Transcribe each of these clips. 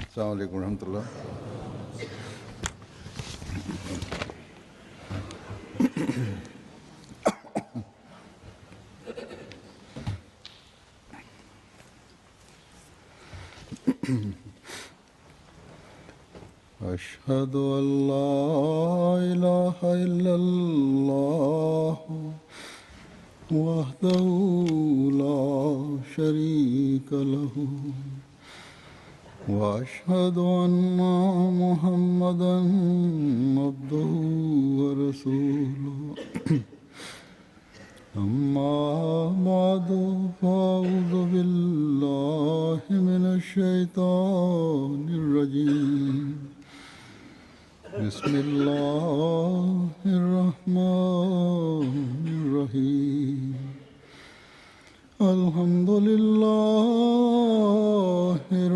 السلام عليكم ورحمة الله. أشهد أن لا إله إلا الله وحده لا شريك له وأشهد أن محمدا عبده ورسوله أما بعد فأعوذ بالله من الشيطان الرجيم بسم الله الرحمن الرحيم الحمد لله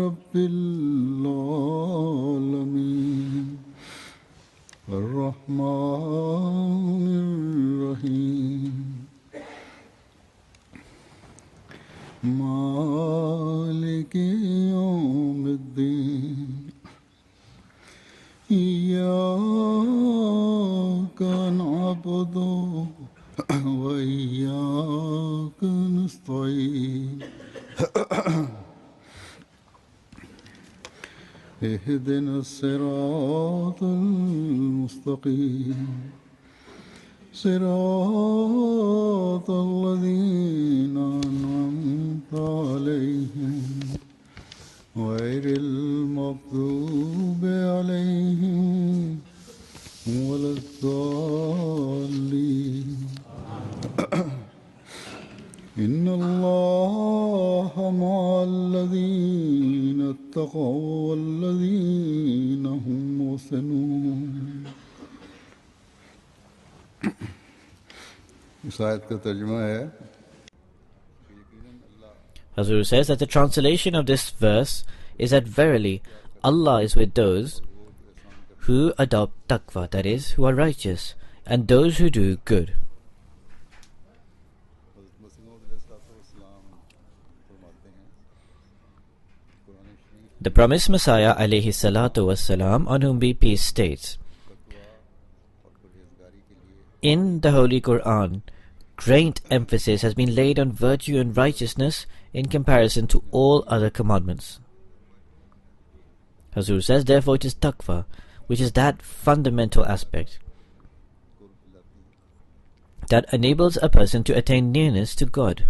رب العالمين الرحمن الرحيم مالك يوم الدين إياك نعبد وإياك نستعين اهدنا الصراط المستقيم صراط الذين أنعمت عليهم غير المغضوب عليهم ولا الضالين إن الله مع الذين اتقوا والذين هم محسنون. इस आयत का तर्जुमा है Hazur says that the translation of this verse is that verily Allah is with those who adopt taqwa, that is, who are righteous, and those who do good. The promised Messiah alayhi salatu wassalam, on whom be peace, states in the Holy Quran, great emphasis has been laid on virtue and righteousness in comparison to all other commandments. Hazur says, therefore it is taqwa, which is that fundamental aspect that enables a person to attain nearness to God.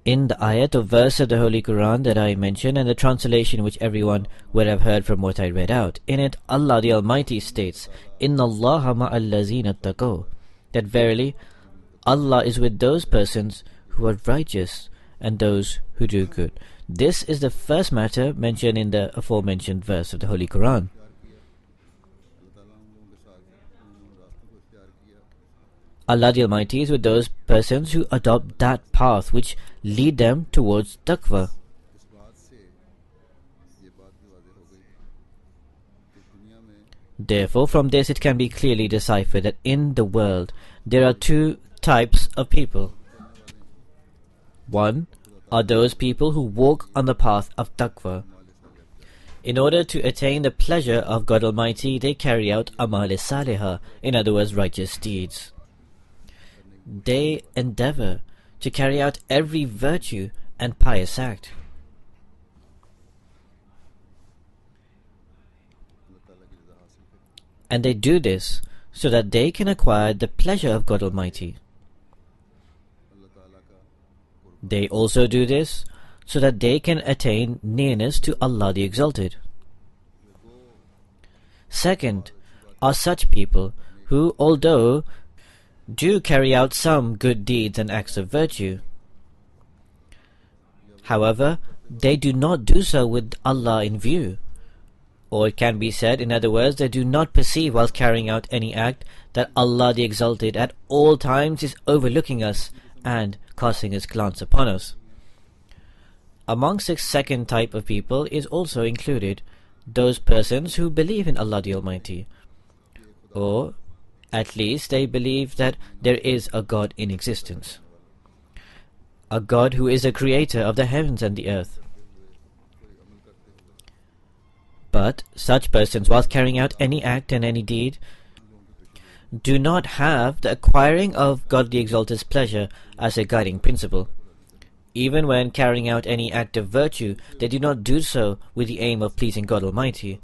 In the ayat of verse of the Holy Quran that I mentioned, and the translation which everyone would have heard from what I read out, in it Allah the Almighty states, Inna Allaha ma'al lazina taqaw, that verily Allah is with those persons who are righteous and those who do good. This is the first matter mentioned in the aforementioned verse of the Holy Quran. Allah the Almighty is with those persons who adopt that path which lead them towards taqwa. Therefore, from this it can be clearly deciphered that in the world there are two types of people. One are those people who walk on the path of taqwa. In order to attain the pleasure of God Almighty, they carry out amal-e-salihah, in other words, righteous deeds. They endeavor to carry out every virtue and pious act. And they do this so that they can acquire the pleasure of God Almighty. They also do this so that they can attain nearness to Allah the Exalted. Second are such people who, although do carry out some good deeds and acts of virtue, however, they do not do so with Allah in view. Or it can be said, in other words, they do not perceive while carrying out any act that Allah the Exalted at all times is overlooking us and casting His glance upon us. Amongst the second type of people is also included those persons who believe in Allah the Almighty, or At least they believe that there is a God in existence, a God who is a creator of the heavens and the earth. But such persons, whilst carrying out any act and any deed, do not have the acquiring of God the Exalted's pleasure as a guiding principle. Even when carrying out any act of virtue, they do not do so with the aim of pleasing God Almighty.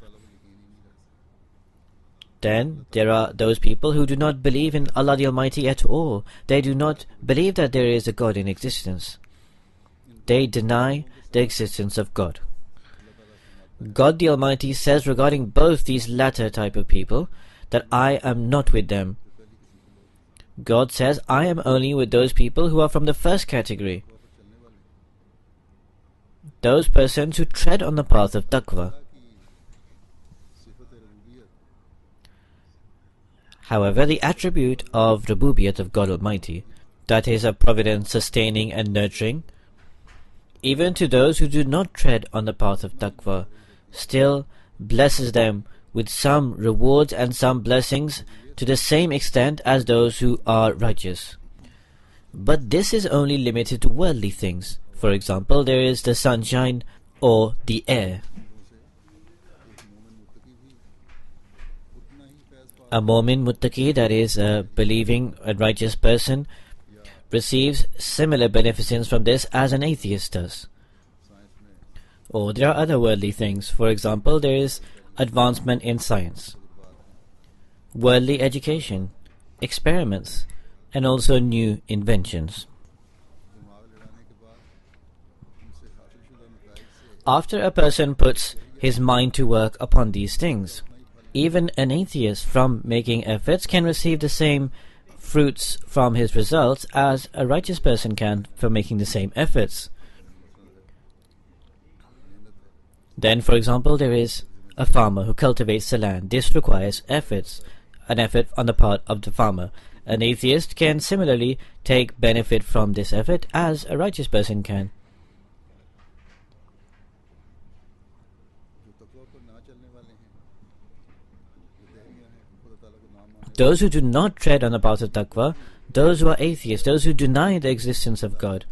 Then there are those people who do not believe in Allah the Almighty at all. They do not believe that there is a God in existence. They deny the existence of God. God the Almighty says regarding both these latter type of people that I am not with them. God says, I am only with those people who are from the first category, those persons who tread on the path of taqwa. However, the attribute of Rububiyyat of God Almighty, that is of providence, sustaining and nurturing, even to those who do not tread on the path of taqwa, still blesses them with some rewards and some blessings to the same extent as those who are righteous. But this is only limited to worldly things. For example, there is the sunshine or the air. A mu'min muttaqi, that is a believing and righteous person, receives similar beneficence from this as an atheist does. Or there are other worldly things. For example, there is advancement in science, worldly education, experiments, and also new inventions. After a person puts his mind to work upon these things, even an atheist from making efforts can receive the same fruits from his results as a righteous person can for making the same efforts. Then, for example, there is a farmer who cultivates the land. This requires efforts, an effort on the part of the farmer. An atheist can similarly take benefit from this effort as a righteous person can. Those who do not tread on the path of taqwa, those who are atheists, those who deny the existence of God,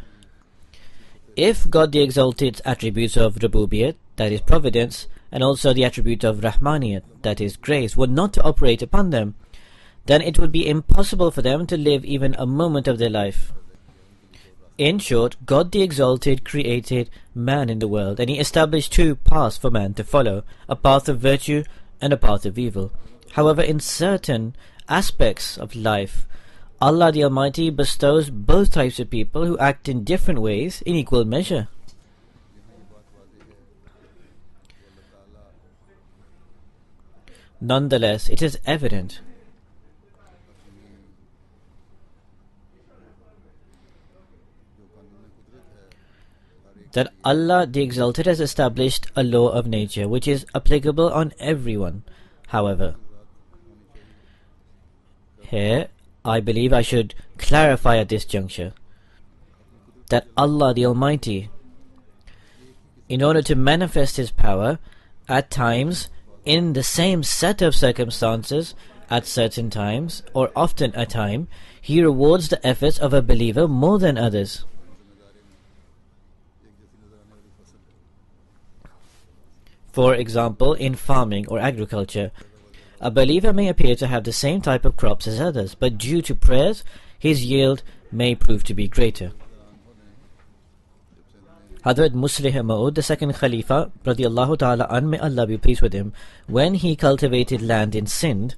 if God the Exalted's attributes of Rububiyyat, that is providence, and also the attribute of Rahmaniyat, that is grace, were not to operate upon them, then it would be impossible for them to live even a moment of their life. In short, God the Exalted created man in the world, and He established two paths for man to follow, a path of virtue and a path of evil. However, in certain aspects of life, Allah the Almighty bestows both types of people who act in different ways in equal measure. Nonetheless, it is evident that Allah the Exalted has established a law of nature which is applicable on everyone. However, here I believe I should clarify at this juncture that Allah the Almighty, in order to manifest His power, at times, in the same set of circumstances, at certain times, or often a time, He rewards the efforts of a believer more than others. For example, in farming or agriculture, a believer may appear to have the same type of crops as others, but due to prayers, his yield may prove to be greater. Hazrat Muslih Maud, the second Khalifa, radiallahu ta'ala an, may Allah be pleased with him, when he cultivated land in Sindh,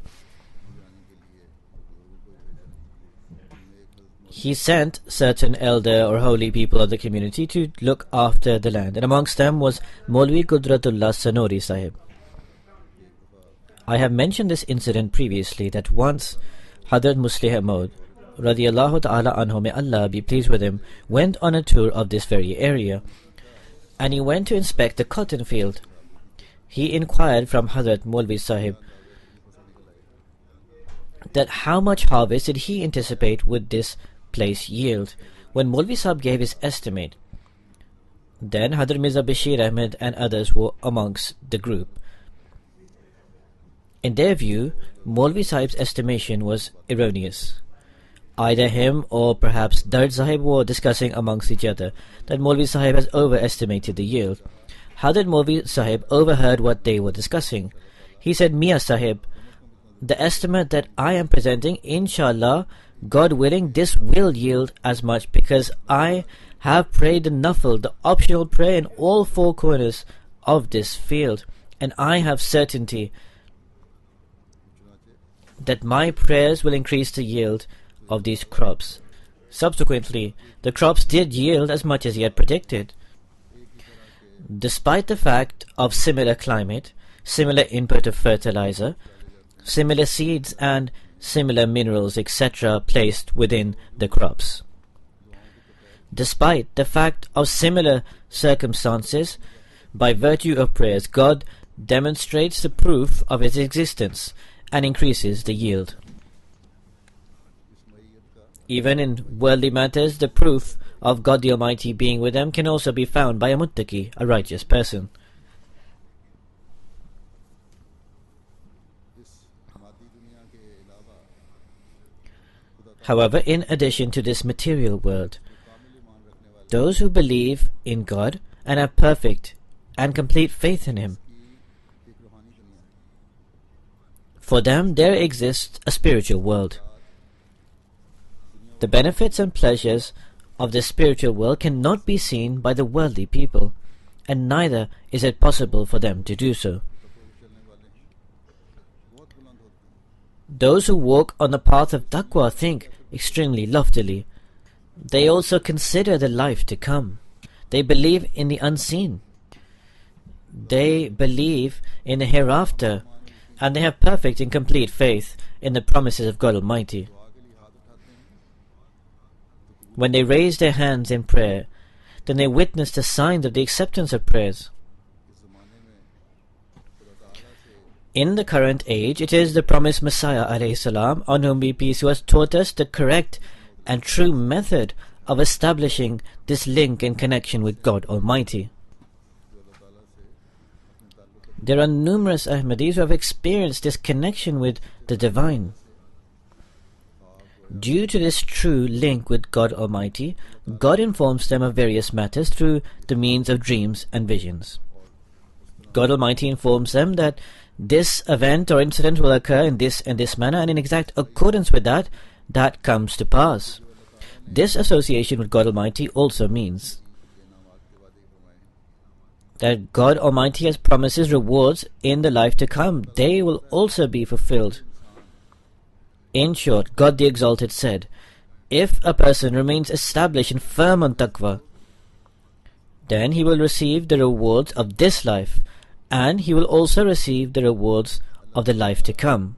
he sent certain elder or holy people of the community to look after the land, and amongst them was Maulvi Qudratullah Sanori Sahib. I have mentioned this incident previously, that once Hazrat Muslih Maud, radiallahu ta'ala anhu, may Allah be pleased with him, went on a tour of this very area, and he went to inspect the cotton field. He inquired from Hazrat Maulvi Sahib that how much harvest did he anticipate would this place yield. When Maulvi Sahib gave his estimate, then Hazrat Mirza Bashir Ahmed and others were amongst the group. In their view, Maulvi Sahib's estimation was erroneous. Either him or perhaps Dard Sahib were discussing amongst each other that Maulvi Sahib has overestimated the yield. How did Maulvi Sahib overheard what they were discussing? He said, Mia Sahib, the estimate that I am presenting, inshallah, God willing, this will yield as much because I have prayed the nafil, the optional prayer in all four corners of this field, and I have certainty that my prayers will increase the yield of these crops. Subsequently, the crops did yield as much as he had predicted. Despite the fact of similar climate, similar input of fertilizer, similar seeds and similar minerals, etc. placed within the crops. Despite the fact of similar circumstances, by virtue of prayers, God demonstrates the proof of His existence and increases the yield. Even in worldly matters, the proof of God the Almighty being with them can also be found by a muttaqi, a righteous person. However, in addition to this material world, those who believe in God and have perfect and complete faith in Him, for them there exists a spiritual world. The benefits and pleasures of the spiritual world cannot be seen by the worldly people, and neither is it possible for them to do so. Those who walk on the path of taqwa think extremely loftily. They also consider the life to come. They believe in the unseen. They believe in the hereafter, and they have perfect and complete faith in the promises of God Almighty. When they raise their hands in prayer, then they witness the signs of the acceptance of prayers. In the current age, it is the promised Messiah ﷺ, on whom be peace, who has taught us the correct and true method of establishing this link and connection with God Almighty. There are numerous Ahmadis who have experienced this connection with the Divine. Due to this true link with God Almighty, God informs them of various matters through the means of dreams and visions. God Almighty informs them that this event or incident will occur in this and this manner, and in exact accordance with that, that comes to pass. This association with God Almighty also means that God Almighty has promises rewards in the life to come. They will also be fulfilled. In short, God the Exalted said, if a person remains established and firm on taqwa, then he will receive the rewards of this life, and he will also receive the rewards of the life to come.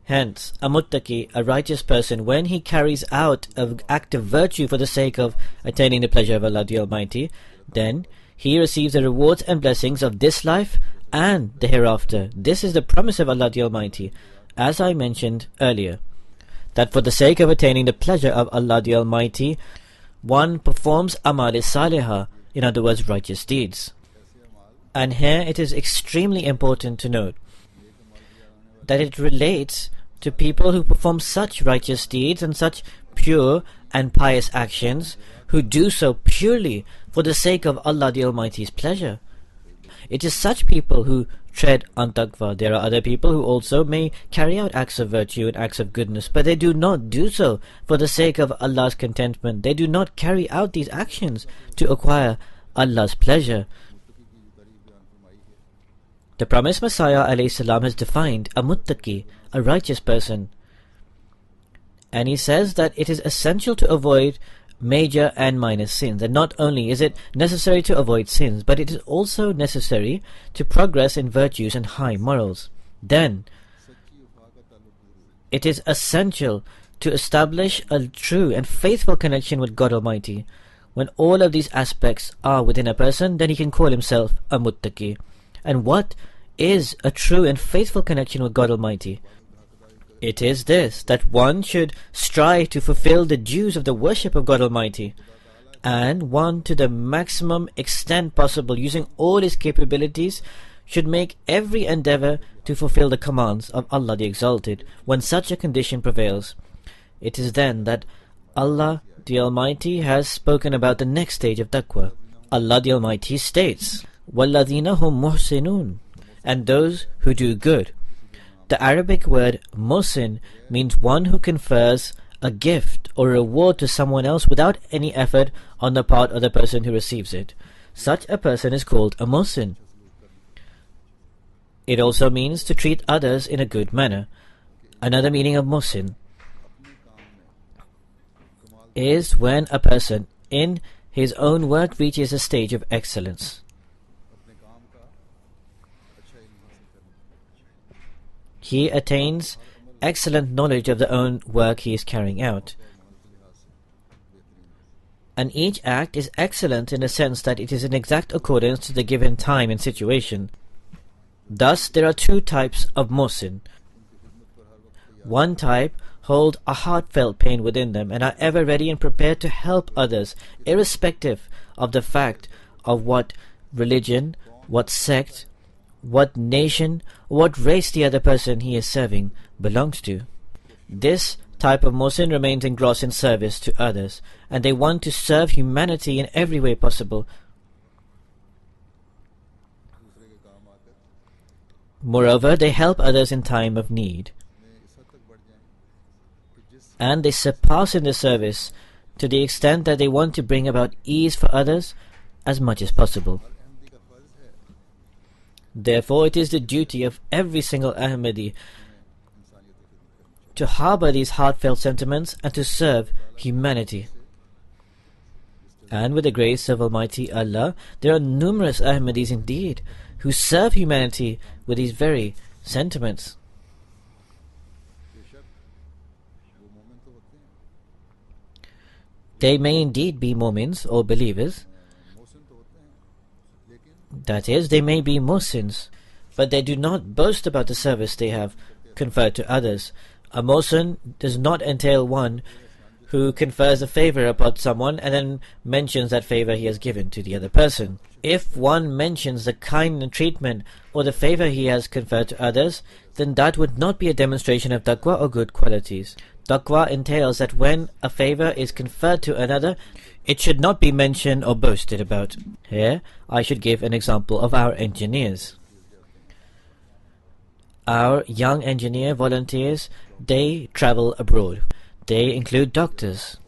Hence, a muttaqi, a righteous person, when he carries out an act of virtue for the sake of attaining the pleasure of Allah the Almighty, then he receives the rewards and blessings of this life and the hereafter. This is the promise of Allah the Almighty, as I mentioned earlier, that for the sake of attaining the pleasure of Allah the Almighty, one performs amal salihah, in other words, righteous deeds. And here it is extremely important to note that it relates to people who perform such righteous deeds and such pure and pious actions, who do so purely for the sake of Allah the Almighty's pleasure. It is such people who tread on taqwa. There are other people who also may carry out acts of virtue and acts of goodness, but they do not do so for the sake of Allah's contentment. They do not carry out these actions to acquire Allah's pleasure. The promised Messiah ﷺ has defined a muttaqi, a righteous person. And he says that it is essential to avoid major and minor sins. And not only is it necessary to avoid sins, but it is also necessary to progress in virtues and high morals. Then, it is essential to establish a true and faithful connection with God Almighty. When all of these aspects are within a person, then he can call himself a muttaqi. And what is a true and faithful connection with God Almighty? It is this, that one should strive to fulfill the dues of the worship of God Almighty, and one to the maximum extent possible, using all his capabilities should make every endeavor to fulfill the commands of Allah the Exalted. When such a condition prevails, it is then that Allah the Almighty has spoken about the next stage of taqwa. Allah the Almighty states, وَالَّذِينَ هُمْ مُحْسِنُونَ, and those who do good. The Arabic word muhsin means one who confers a gift or reward to someone else without any effort on the part of the person who receives it. Such a person is called a muhsin. It also means to treat others in a good manner. Another meaning of muhsin is when a person in his own work reaches a stage of excellence. He attains excellent knowledge of the own work he is carrying out. And each act is excellent in the sense that it is in exact accordance to the given time and situation. Thus, there are two types of muhsin. One type hold a heartfelt pain within them and are ever ready and prepared to help others, irrespective of the fact of what religion, what sect, what nation, what race the other person he is serving belongs to. This type of muhsin remains engrossed in service to others, and they want to serve humanity in every way possible. Moreover, they help others in time of need, and they surpass in the service to the extent that they want to bring about ease for others as much as possible. Therefore, it is the duty of every single Ahmadi to harbor these heartfelt sentiments and to serve humanity. And with the grace of Almighty Allah, there are numerous Ahmadis indeed who serve humanity with these very sentiments. They may indeed be mu'mins or believers. That is, they may be muhsins, but they do not boast about the service they have conferred to others. A muhsin does not entail one who confers a favor upon someone and then mentions that favor he has given to the other person. If one mentions the kind treatment or the favor he has conferred to others, then that would not be a demonstration of taqwa or good qualities. Taqwa entails that when a favor is conferred to another, it should not be mentioned or boasted about. Here, I should give an example of our engineers. Our young engineer volunteers, they travel abroad. They include doctors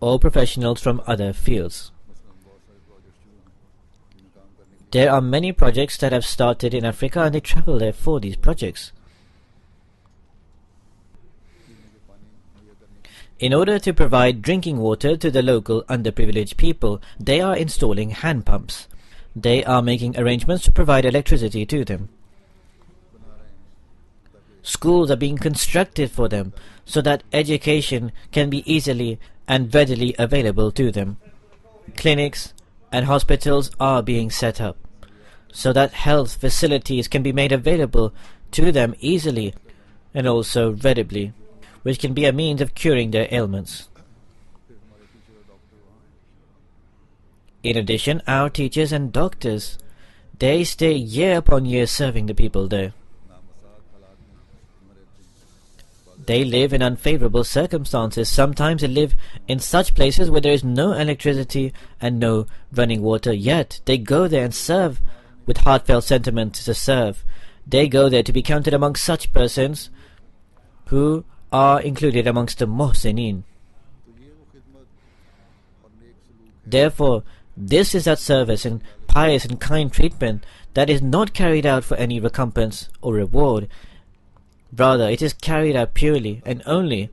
or professionals from other fields. There are many projects that have started in Africa and they travel there for these projects. In order to provide drinking water to the local underprivileged people, they are installing hand pumps. They are making arrangements to provide electricity to them. Schools are being constructed for them so that education can be easily and readily available to them. Clinics and hospitals are being set up so that health facilities can be made available to them easily and also readily, which can be a means of curing their ailments. In addition, our teachers and doctors, they stay year upon year serving the people there. They live in unfavorable circumstances. Sometimes they live in such places where there is no electricity and no running water, yet they go there and serve with heartfelt sentiment to serve. They go there to be counted among such persons who are included amongst the muhsinin. Therefore, this is that service and pious and kind treatment that is not carried out for any recompense or reward. Rather, it is carried out purely and only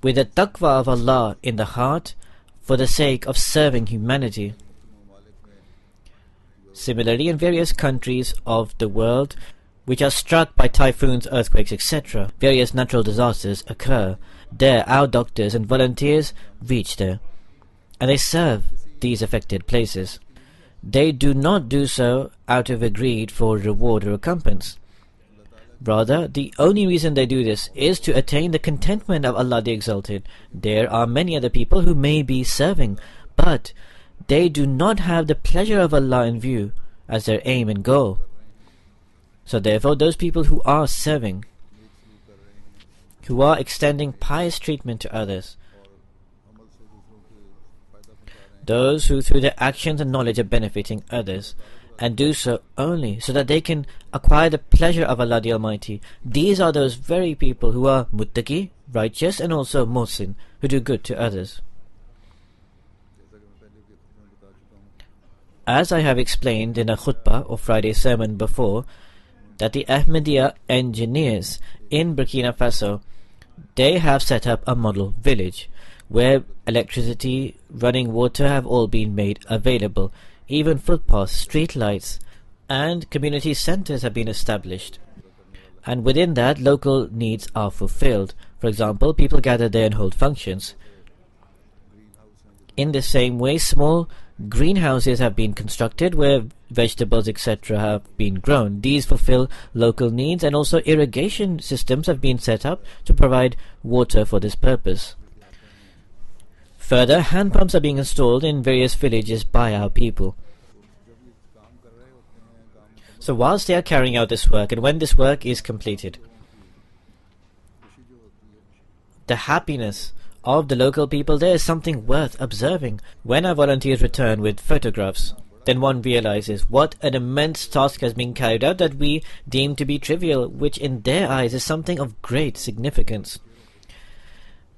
with the taqwa of Allah in the heart for the sake of serving humanity. Similarly, in various countries of the world which are struck by typhoons, earthquakes, etc., various natural disasters occur. There, our doctors and volunteers reach there, and they serve these affected places. They do not do so out of a greed for reward or recompense. Rather, the only reason they do this is to attain the contentment of Allah the Exalted. There are many other people who may be serving, but they do not have the pleasure of Allah in view as their aim and goal. So therefore, those people who are serving, who are extending pious treatment to others, those who through their actions and knowledge are benefiting others, and do so only so that they can acquire the pleasure of Allah the Almighty, these are those very people who are muttaqi, righteous, and also muhsin, who do good to others. As I have explained in a khutbah or Friday sermon before, that the Ahmadiyya engineers in Burkina Faso, they have set up a model village where electricity, running water have all been made available. Even footpaths, street lights, and community centers have been established. And within that, local needs are fulfilled. For example, people gather there and hold functions. In the same way, small greenhouses have been constructed where vegetables, etc. have been grown. These fulfill local needs, and also irrigation systems have been set up to provide water for this purpose. Further, hand pumps are being installed in various villages by our people. So whilst they are carrying out this work, and when this work is completed, the happiness of the local people there is something worth observing. When our volunteers return with photographs, then one realizes what an immense task has been carried out that we deem to be trivial, which in their eyes is something of great significance.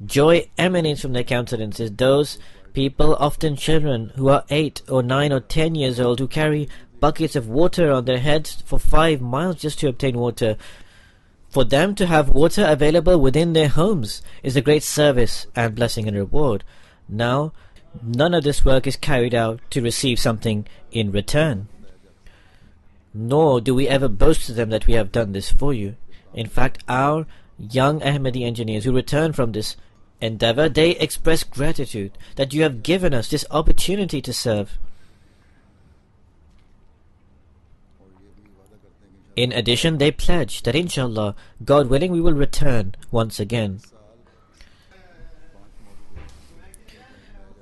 Joy emanates from their countenances. Those people, often children, who are 8 or 9 or 10 years old, who carry buckets of water on their heads for 5 miles just to obtain water. For them to have water available within their homes is a great service and blessing and reward. Now, none of this work is carried out to receive something in return. Nor do we ever boast to them that we have done this for you. In fact, our young Ahmadi engineers who return from this endeavor, they express gratitude that you have given us this opportunity to serve. In addition, they pledge that inshallah, God willing, we will return once again.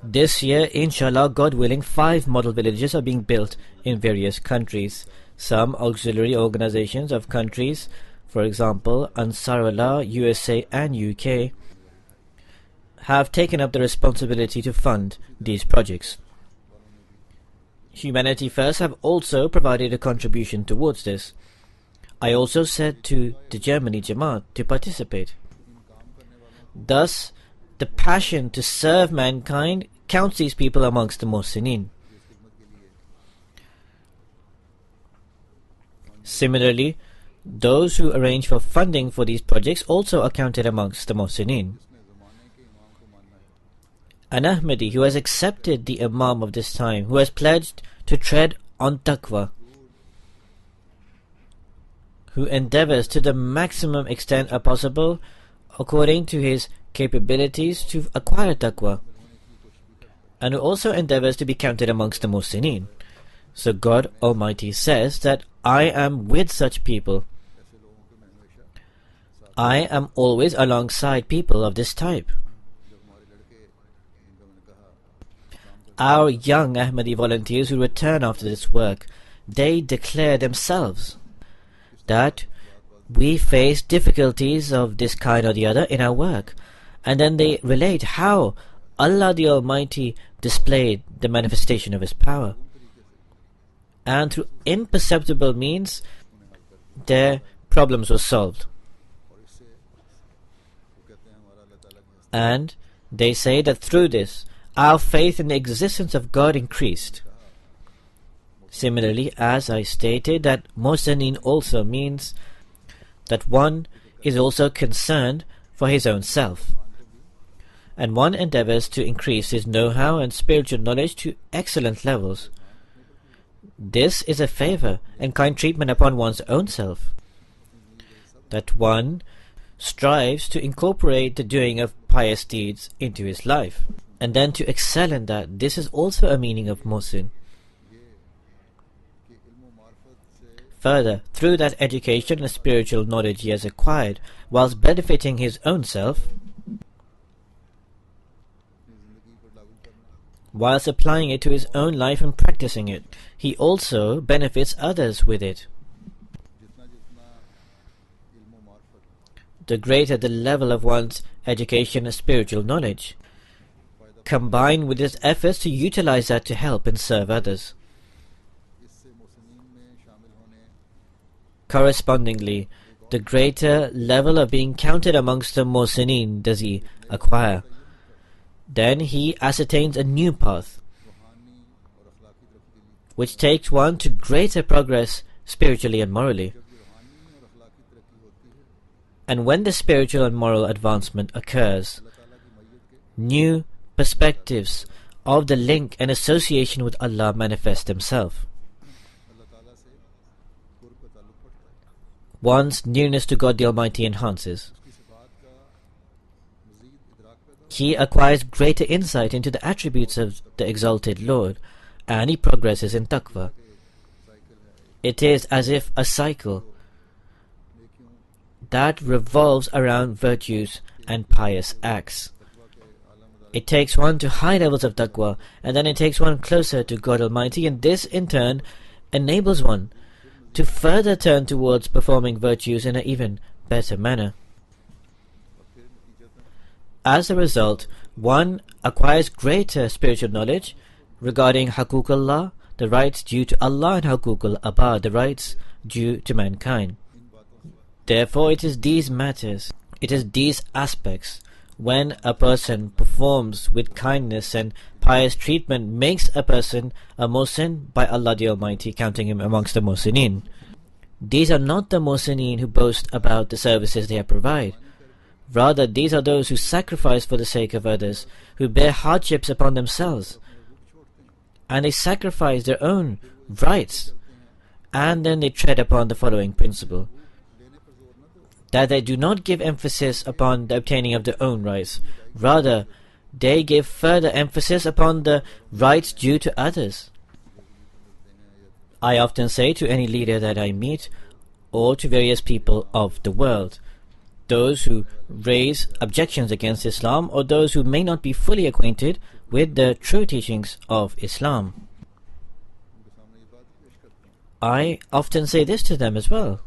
This year, inshallah, God willing, 5 model villages are being built in various countries. Some auxiliary organizations of countries, for example, Ansarullah, USA and UK, have taken up the responsibility to fund these projects. Humanity First have also provided a contribution towards this. I also said to the Germany Jamaat to participate. Thus, the passion to serve mankind counts these people amongst the Muhsinin. Similarly, those who arrange for funding for these projects also are counted amongst the Muhsinin. An Ahmadi who has accepted the Imam of this time, who has pledged to tread on taqwa, who endeavors to the maximum extent possible according to his capabilities to acquire taqwa, and who also endeavors to be counted amongst the Muhsinin. So God Almighty says that I am with such people. I am always alongside people of this type. Our young Ahmadi volunteers who return after this work, they declare themselves that we face difficulties of this kind or the other in our work, and then they relate how Allah the Almighty displayed the manifestation of His power, and through imperceptible means their problems were solved. And they say that through this our faith in the existence of God increased. Similarly, as I stated, that Muhsinin also means that one is also concerned for his own self, and one endeavors to increase his know-how and spiritual knowledge to excellent levels. This is a favor and kind treatment upon one's own self, that one strives to incorporate the doing of pious deeds into his life, and then to excel in that. This is also a meaning of Muhsin. Further, through that education and spiritual knowledge he has acquired, whilst benefiting his own self, whilst applying it to his own life and practicing it. He also benefits others with it. The greater the level of one's education and spiritual knowledge, combined with his efforts to utilize that to help and serve others. Correspondingly, the greater level of being counted amongst the Mohsinin does he acquire. Then he ascertains a new path, which takes one to greater progress spiritually and morally. And when the spiritual and moral advancement occurs, new perspectives of the link and association with Allah manifest themselves. One's nearness to God the Almighty enhances. He acquires greater insight into the attributes of the exalted Lord, and he progresses in taqwa. It is as if a cycle that revolves around virtues and pious acts. It takes one to high levels of taqwa, and then it takes one closer to God Almighty, and this in turn enables one to further turn towards performing virtues in an even better manner. As a result, one acquires greater spiritual knowledge regarding Haqooq Allah, the rights due to Allah, and Haqooq al-Abad, the rights due to mankind. Therefore, it is these matters, it is these aspects, when a person performs with kindness and pious treatment, makes a person a Mohsin by Allah the Almighty, counting him amongst the Mohsinin. These are not the Mohsinin who boast about the services they provide. Rather, these are those who sacrifice for the sake of others, who bear hardships upon themselves, and they sacrifice their own rights, and then they tread upon the following principle: that they do not give emphasis upon the obtaining of their own rights. Rather, they give further emphasis upon the rights due to others. I often say to any leader that I meet, or to various people of the world, those who raise objections against Islam, or those who may not be fully acquainted with the true teachings of Islam, I often say this to them as well,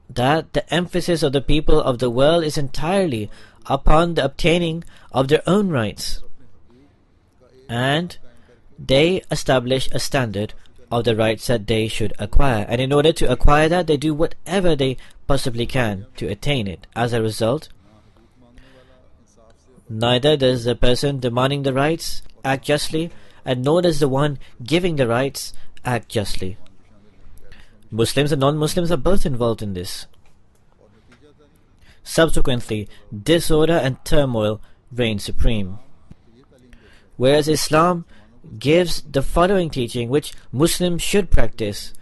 that the emphasis of the people of the world is entirely upon the obtaining of their own rights, and they establish a standard of the rights that they should acquire, and in order to acquire that, they do whatever they possibly can to attain it. As a result, neither does the person demanding the rights act justly, and nor does the one giving the rights act justly. Muslims and non-Muslims are both involved in this. Subsequently, disorder and turmoil reign supreme. Whereas Islam gives the following teaching which Muslims should practice,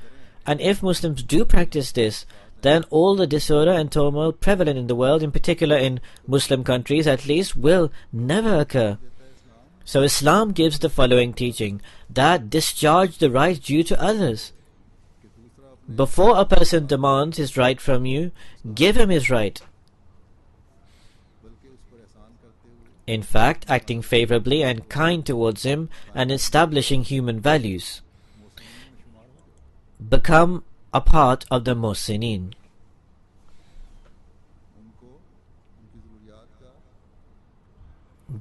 and if Muslims do practice this, then all the disorder and turmoil prevalent in the world, in particular in Muslim countries at least, will never occur. So Islam gives the following teaching: that discharge the rights due to others. Before a person demands his right from you, give him his right. In fact, acting favorably and kind towards him and establishing human values. Become a part of the Mohsinin.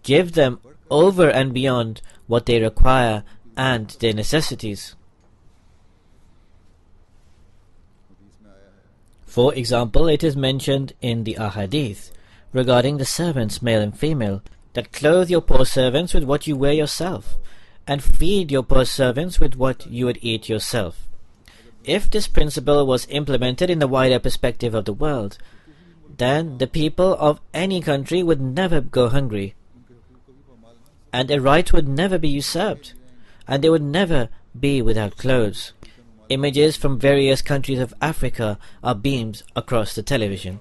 Give them over and beyond what they require and their necessities. For example, it is mentioned in the Ahadith regarding the servants, male and female, that clothe your poor servants with what you wear yourself, and feed your poor servants with what you would eat yourself. If this principle was implemented in the wider perspective of the world, then the people of any country would never go hungry, and their rights would never be usurped, and they would never be without clothes. Images from various countries of Africa are beamed across the television.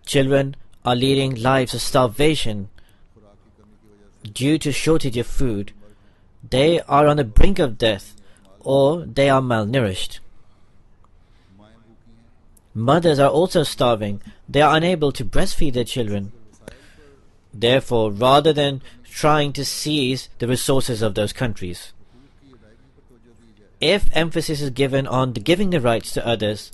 Children are leading lives of starvation due to shortage of food. They are on the brink of death, or they are malnourished. Mothers are also starving. They are unable to breastfeed their children. Therefore, rather than trying to seize the resources of those countries, if emphasis is given on giving the rights to others,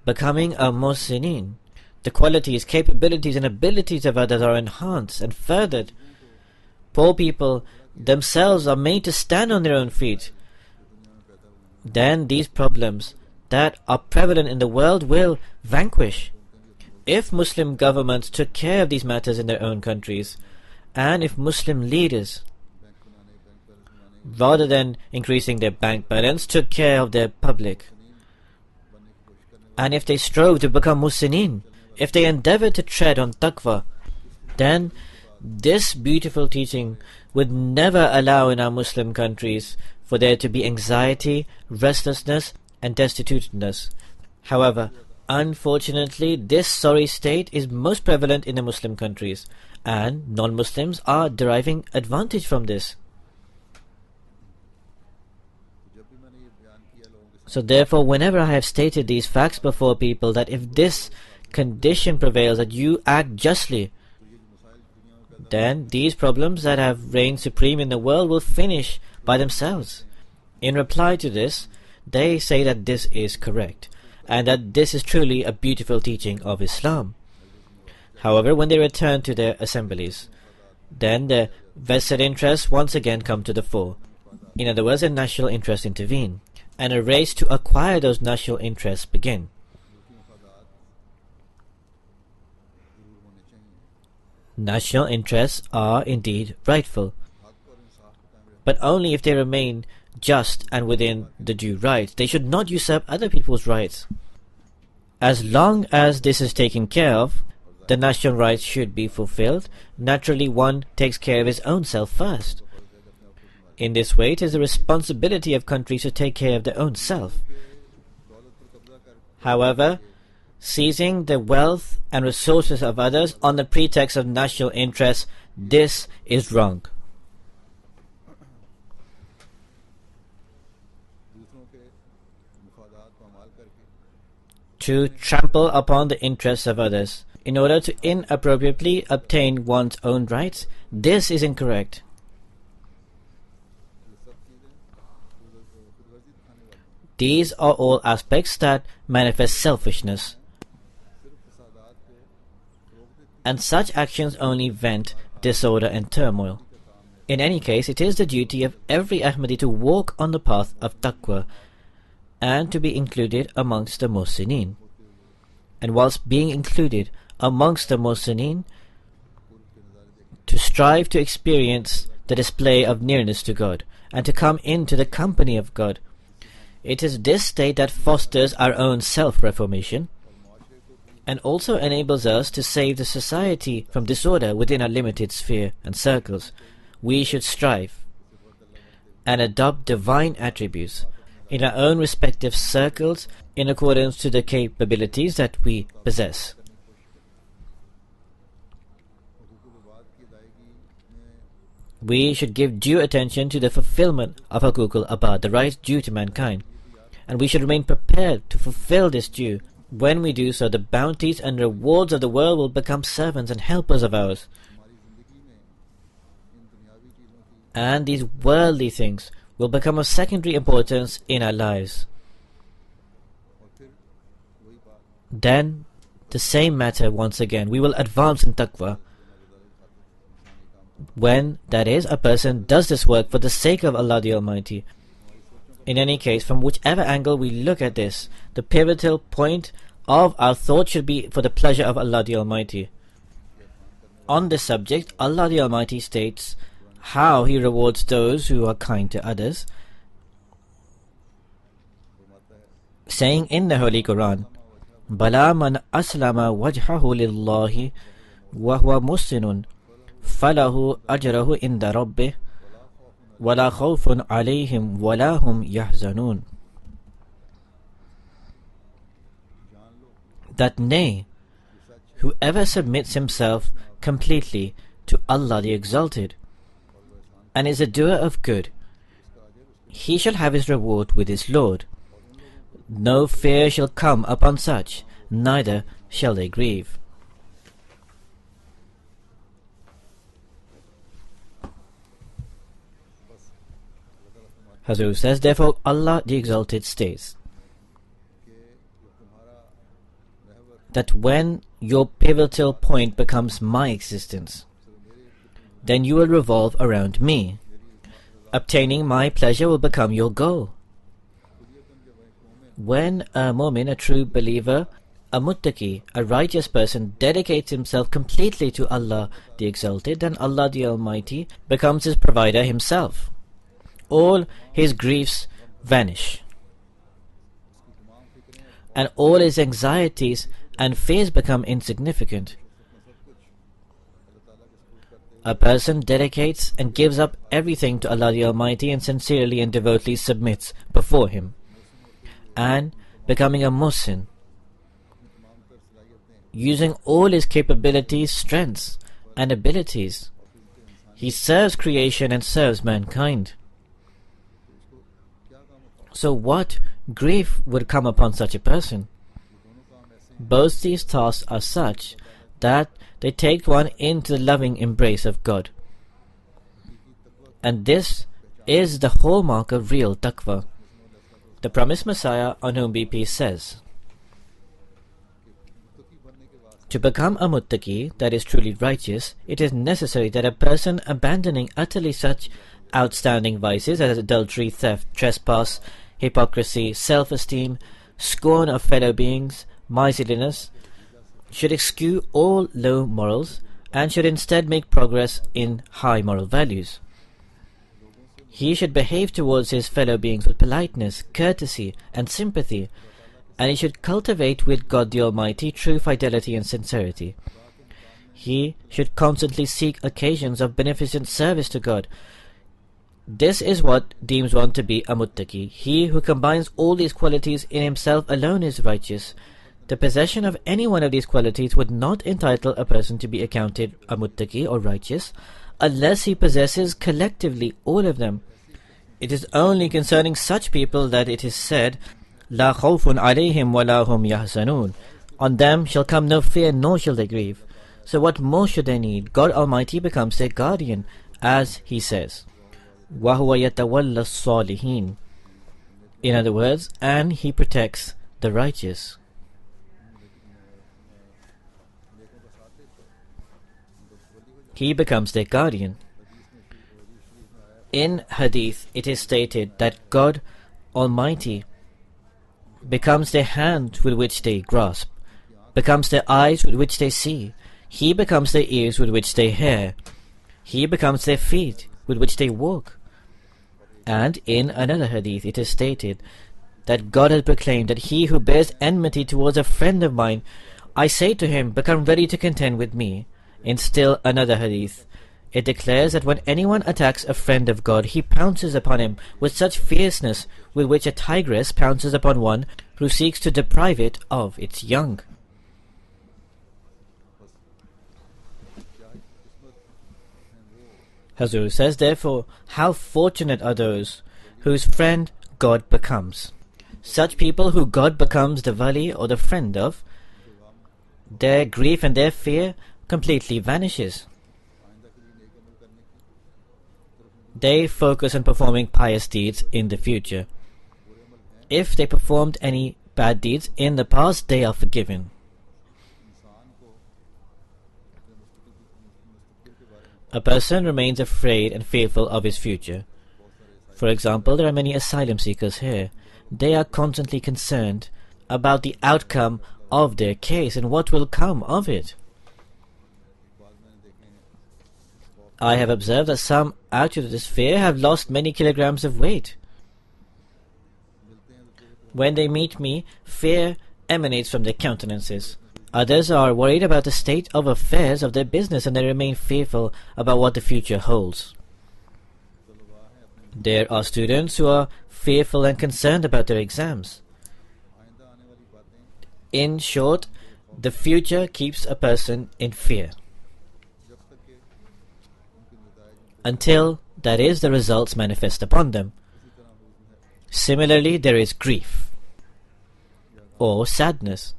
becoming a muhsinin, the qualities, capabilities and abilities of others are enhanced and furthered. Poor people themselves are made to stand on their own feet. Then these problems that are prevalent in the world will vanquish. If Muslim governments took care of these matters in their own countries, and if Muslim leaders, rather than increasing their bank balance, took care of their public, and if they strove to become muhsinin, if they endeavored to tread on taqwa, then this beautiful teaching would never allow in our Muslim countries for there to be anxiety, restlessness and destituteness. However, unfortunately, this sorry state is most prevalent in the Muslim countries, and non-Muslims are deriving advantage from this. So therefore, whenever I have stated these facts before people, that if this condition prevails, that you act justly, then these problems that have reigned supreme in the world will finish by themselves. In reply to this, they say that this is correct, and that this is truly a beautiful teaching of Islam. However, when they return to their assemblies, then the vested interests once again come to the fore. In other words, the national interests intervene, and a race to acquire those national interests begin. National interests are indeed rightful, but only if they remain just and within the due rights. They should not usurp other people's rights. As long as this is taken care of, the national rights should be fulfilled. Naturally, one takes care of his own self first. In this way, it is the responsibility of countries to take care of their own self. However, seizing the wealth and resources of others on the pretext of national interests, this is wrong. To trample upon the interests of others in order to inappropriately obtain one's own rights, this is incorrect. These are all aspects that manifest selfishness, and such actions only vent disorder and turmoil. In any case, it is the duty of every Ahmadi to walk on the path of taqwa and to be included amongst the muhsinin. And whilst being included amongst the muhsinin, to strive to experience the display of nearness to God and to come into the company of God. It is this state that fosters our own self-reformation and also enables us to save the society from disorder within our limited sphere and circles. We should strive and adopt divine attributes in our own respective circles in accordance to the capabilities that we possess. We should give due attention to the fulfillment of Hukukul Abad, the rights due to mankind, and we should remain prepared to fulfill this due. When we do so, the bounties and rewards of the world will become servants and helpers of ours. And these worldly things will become of secondary importance in our lives. Then, the same matter once again, we will advance in taqwa. When, that is, a person does this work for the sake of Allah the Almighty. In any case, from whichever angle we look at this, the pivotal point of our thought should be for the pleasure of Allah the Almighty. On this subject, Allah the Almighty states how He rewards those who are kind to others, saying in the Holy Quran, "Bala man aslama wajhahu lillahi wa huwa muslimun falahu ajrahu inda rabbih wala khawfun alayhim wala hum yahzanun." That nay, whoever submits himself completely to Allah the Exalted and is a doer of good, he shall have his reward with his Lord. No fear shall come upon such, neither shall they grieve. Hazur says, therefore Allah the Exalted states that when your pivotal point becomes my existence, then you will revolve around me. Obtaining my pleasure will become your goal. When a mu'min, a true believer, a muttaqi, a righteous person, dedicates himself completely to Allah the Exalted, then Allah the Almighty becomes his provider himself. All his griefs vanish, and all his anxieties and fears become insignificant. A person dedicates and gives up everything to Allah the Almighty and sincerely and devotedly submits before Him. And becoming a muhsin, using all his capabilities, strengths and abilities, he serves creation and serves mankind. So what grief would come upon such a person? Both these tasks are such that they take one into the loving embrace of God. And this is the hallmark of real taqwa. The promised Messiah, on whom be peace, says, to become a muttaqi, that is truly righteous, it is necessary that a person abandoning utterly such outstanding vices as adultery, theft, trespass, hypocrisy, self-esteem, scorn of fellow beings, miserliness, should eschew all low morals and should instead make progress in high moral values. He should behave towards his fellow beings with politeness, courtesy and sympathy, and he should cultivate with God the Almighty true fidelity and sincerity. He should constantly seek occasions of beneficent service to God. This is what deems one to be a muttaqi. He who combines all these qualities in himself alone is righteous. The possession of any one of these qualities would not entitle a person to be accounted a muttaqi or righteous, unless he possesses collectively all of them. It is only concerning such people that it is said, La khawfun alayhim wa la hum yahzanun. On them shall come no fear, nor shall they grieve. So what more should they need? God Almighty becomes their guardian, as He says, Wa huwa yatawalla as-salihin. In other words, and He protects the righteous. He becomes their guardian. In Hadith, it is stated that God Almighty becomes their hand with which they grasp, becomes their eyes with which they see. He becomes their ears with which they hear. He becomes their feet with which they walk. And in another Hadith, it is stated that God has proclaimed that he who bears enmity towards a friend of mine, I say to him, become ready to contend with me. In still another Hadith, it declares that when anyone attacks a friend of God, he pounces upon him with such fierceness with which a tigress pounces upon one who seeks to deprive it of its young. Hazur says, therefore, how fortunate are those whose friend God becomes. Such people who God becomes the wali or the friend of, their grief and their fear completely vanishes. They focus on performing pious deeds in the future. If they performed any bad deeds in the past, they are forgiven. A person remains afraid and fearful of his future. For example, there are many asylum seekers here. They are constantly concerned about the outcome of their case and what will come of it. I have observed that some, out of this fear, have lost many kilograms of weight. When they meet me, fear emanates from their countenances. Others are worried about the state of affairs of their business and they remain fearful about what the future holds. There are students who are fearful and concerned about their exams. In short, the future keeps a person in fear, until, that is, the results manifest upon them. Similarly, there is grief or sadness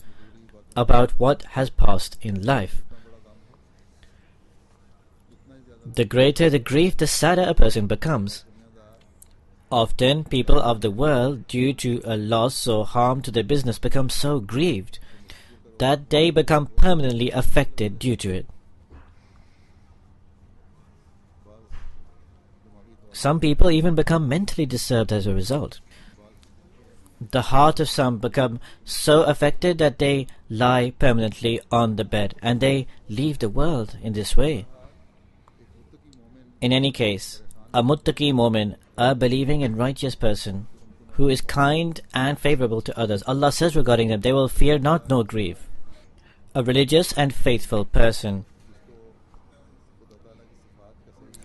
about what has passed in life. The greater the grief, the sadder a person becomes. Often, people of the world, due to a loss or harm to their business, become so grieved that they become permanently affected due to it. Some people even become mentally disturbed as a result. The heart of some become so affected that they lie permanently on the bed and they leave the world in this way. In any case, a muttaqi mu'min, a believing and righteous person, who is kind and favorable to others, Allah says regarding them, they will fear not nor grieve. A religious and faithful person,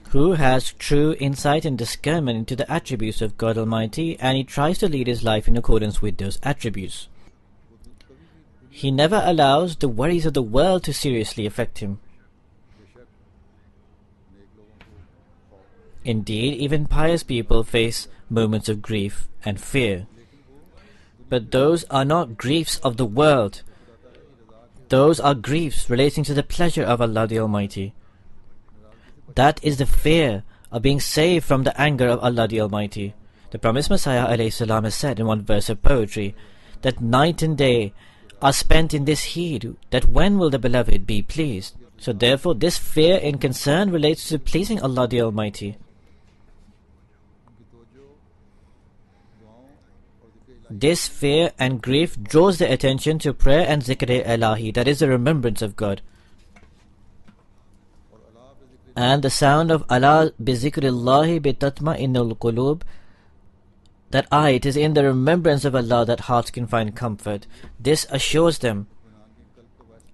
who has true insight and discernment into the attributes of God Almighty, and he tries to lead his life in accordance with those attributes. He never allows the worries of the world to seriously affect him. Indeed, even pious people face moments of grief and fear. But those are not griefs of the world. Those are griefs relating to the pleasure of Allah the Almighty. That is the fear of being saved from the anger of Allah the Almighty. The promised Messiah ﷺ has said in one verse of poetry that night and day are spent in this heed, that when will the Beloved be pleased? So therefore this fear and concern relates to pleasing Allah the Almighty. This fear and grief draws their attention to prayer and zikr-e-ilahi, that is the remembrance of God. And the sound of Allah bi zikrillahi bi tatma'innul qulub, that it is in the remembrance of Allah that hearts can find comfort. This assures them,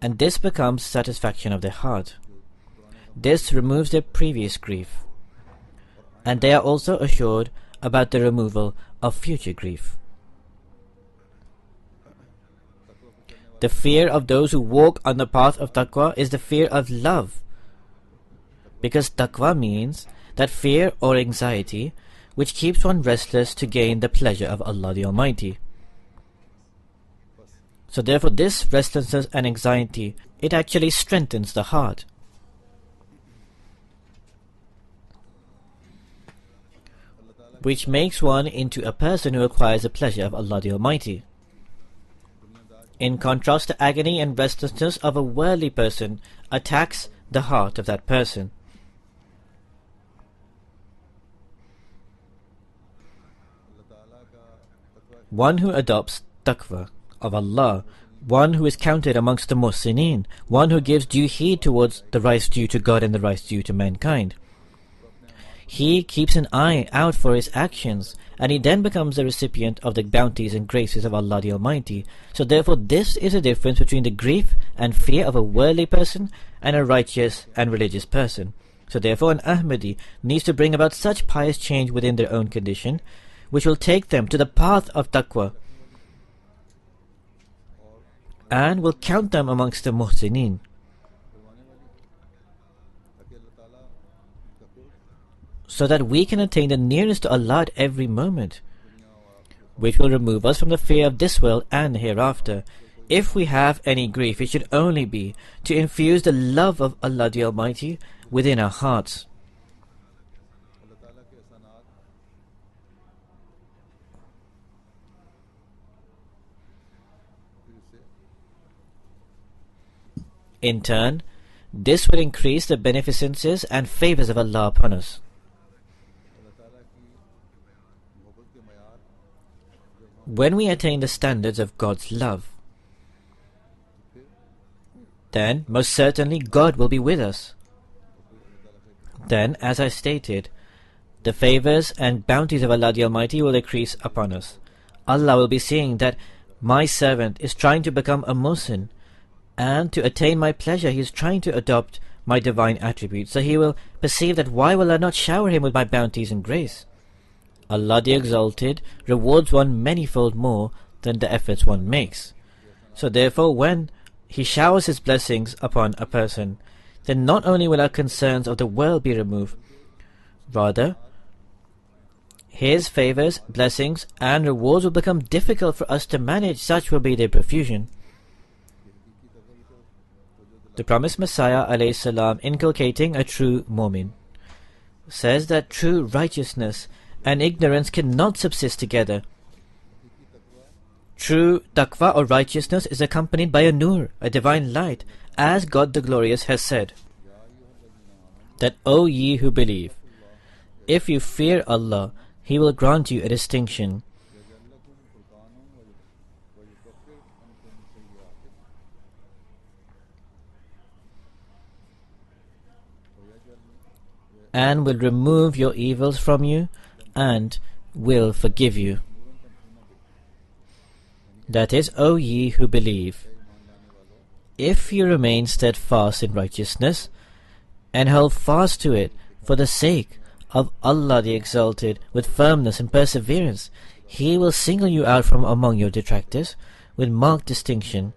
and this becomes satisfaction of their heart. This removes their previous grief, and they are also assured about the removal of future grief. The fear of those who walk on the path of taqwa is the fear of love, because taqwa means that fear or anxiety which keeps one restless to gain the pleasure of Allah the Almighty. So therefore this restlessness and anxiety, it actually strengthens the heart. Which makes one into a person who acquires the pleasure of Allah the Almighty. In contrast, the agony and restlessness of a worldly person attacks the heart of that person. One who adopts taqwa of Allah, one who is counted amongst the muhsineen, one who gives due heed towards the rights due to God and the rights due to mankind. He keeps an eye out for his actions, and he then becomes the recipient of the bounties and graces of Allah the Almighty. So therefore this is a difference between the grief and fear of a worldly person and a righteous and religious person. So therefore an Ahmadi needs to bring about such pious change within their own condition, which will take them to the path of taqwa and will count them amongst the muhsineen. So that we can attain the nearness to Allah at every moment, which will remove us from the fear of this world and hereafter. If we have any grief, it should only be to infuse the love of Allah the Almighty within our hearts. In turn, this will increase the beneficences and favors of Allah upon us. When we attain the standards of God's love, then most certainly God will be with us. Then, as I stated, the favors and bounties of Allah the Almighty will increase upon us. Allah will be seeing that my servant is trying to become a muhsin, and to attain my pleasure he is trying to adopt my divine attributes. So he will perceive that why will I not shower him with my bounties and grace? Allah the Exalted rewards one manyfold more than the efforts one makes. So therefore when He showers His blessings upon a person, then not only will our concerns of the world be removed, rather His favors, blessings and rewards will become difficult for us to manage, such will be their profusion. The promised Messiah ﷺ, inculcating a true mu'min, says that true righteousness and ignorance cannot subsist together. True taqwa or righteousness is accompanied by a nur, a divine light, as God the Glorious has said, that O ye who believe, if you fear Allah, He will grant you a distinction. And will remove your evils from you and will forgive you. That is, O ye who believe, if you remain steadfast in righteousness and hold fast to it for the sake of Allah the Exalted with firmness and perseverance, He will single you out from among your detractors with marked distinction.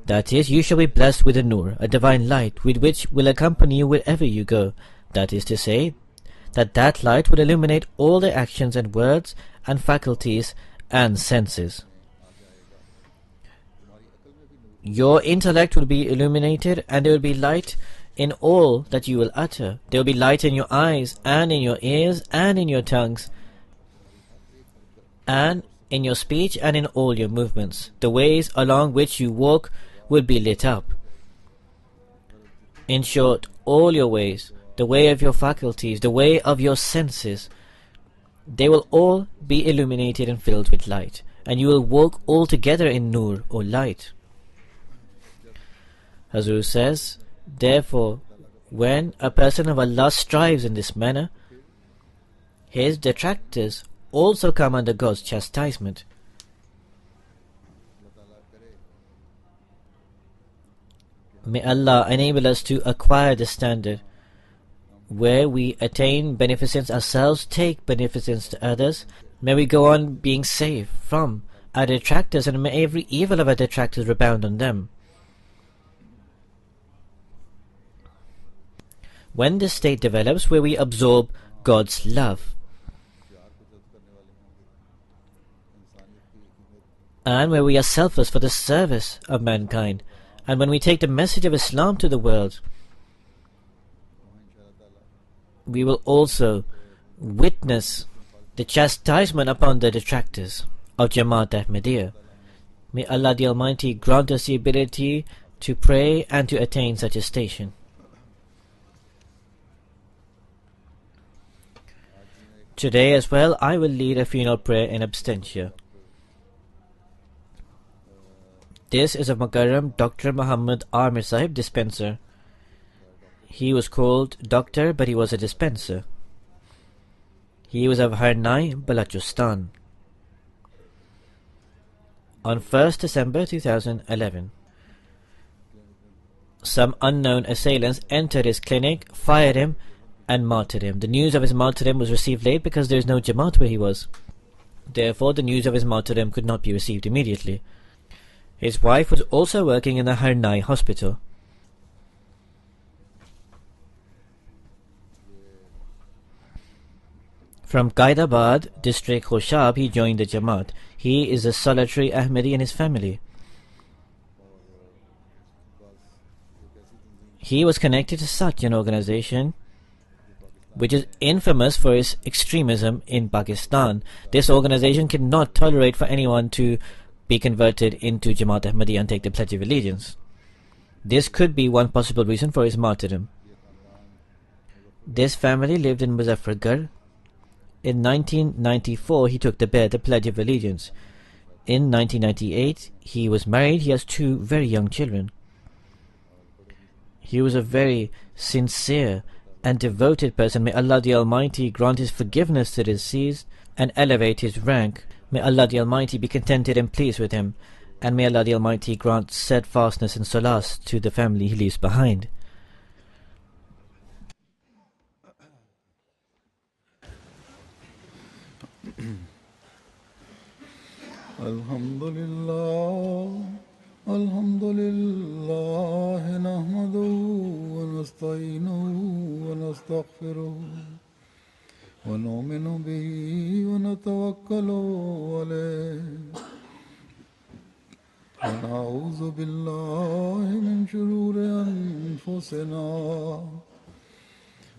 That is, you shall be blessed with a nur, a divine light, with which will accompany you wherever you go. That is to say, that light will illuminate all the actions and words and faculties and senses. Your intellect will be illuminated, and there will be light in all that you will utter. There will be light in your eyes, and in your ears, and in your tongues, and in your speech, and in all your movements. The ways along which you walk will be lit up. In short, all your ways, the way of your faculties, the way of your senses, they will all be illuminated and filled with light, and you will walk all together in nur or light. Hazur says, therefore, when a person of Allah strives in this manner, his detractors also come under God's chastisement. May Allah enable us to acquire the standard where we attain beneficence ourselves, take beneficence to others. May we go on being saved from our detractors, and may every evil of our detractors rebound on them. When this state develops, where we absorb God's love, and where we are selfless for the service of mankind, and when we take the message of Islam to the world, we will also witness the chastisement upon the detractors of Jamaat Ahmadiyya. May Allah the Almighty grant us the ability to pray and to attain such a station. Today as well, I will lead a funeral prayer in absentia. This is of Mukarram Dr. Muhammad Amir Sahib, dispenser. He was called doctor, but he was a dispenser. He was of Harnai, Balochistan. On 1st December 2011, some unknown assailants entered his clinic, fired him, and martyred him. The news of his martyrdom was received late because there is no Jamaat where he was. Therefore, the news of his martyrdom could not be received immediately. His wife was also working in the Harnai hospital. From Qaidabad district Khoshab, he joined the Jamaat. He is a solitary Ahmadi in his family. He was connected to such an organization which is infamous for its extremism in Pakistan. This organization cannot tolerate for anyone to be converted into Jamaat Ahmadi and take the Pledge of Allegiance. This could be one possible reason for his martyrdom. This family lived in Muzaffargarh. In 1994, he took the Pledge of Allegiance. In 1998, he was married. He has 2 very young children. He was a very sincere and devoted person. May Allah the Almighty grant his forgiveness to the deceased and elevate his rank. May Allah the Almighty be contented and pleased with him, and may Allah the Almighty grant steadfastness and solace to the family he leaves behind. Alhamdulillah, Alhamdulillah, nahmaduhu wa nasta'inuhu wa nastaghfiruh, wa nu'minu bihi wa natawakkalu alayh, wa na'udhu billahi min shururi anfusina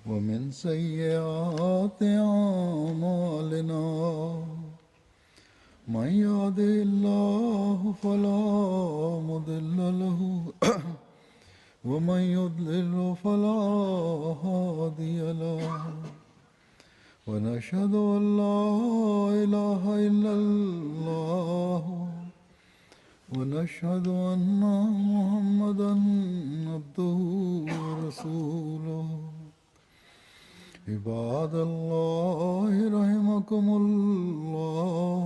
ومن سيئات أعمالنا من يهده الله فلا مضل له ومن يضلل فلا هادي له ونشهد أن لا إله إلا الله ونشهد أن محمدا عبده ورسوله عباد الله رحمكم الله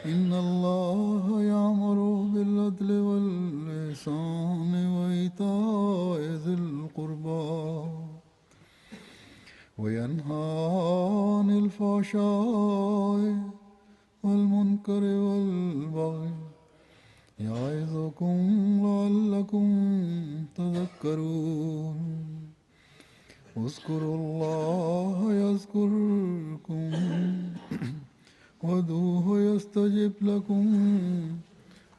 إن الله يأمر بالعدل والإحسان وإيتاء ذي القربى وينهى عن الفحشاء والمنكر والبغي يعظكم لعلكم تذكرون اذكروا الله يذكركم وادعوه يستجب لكم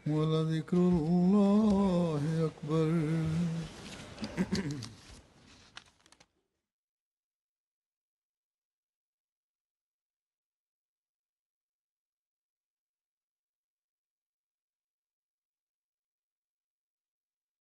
ولذكر الله أكبر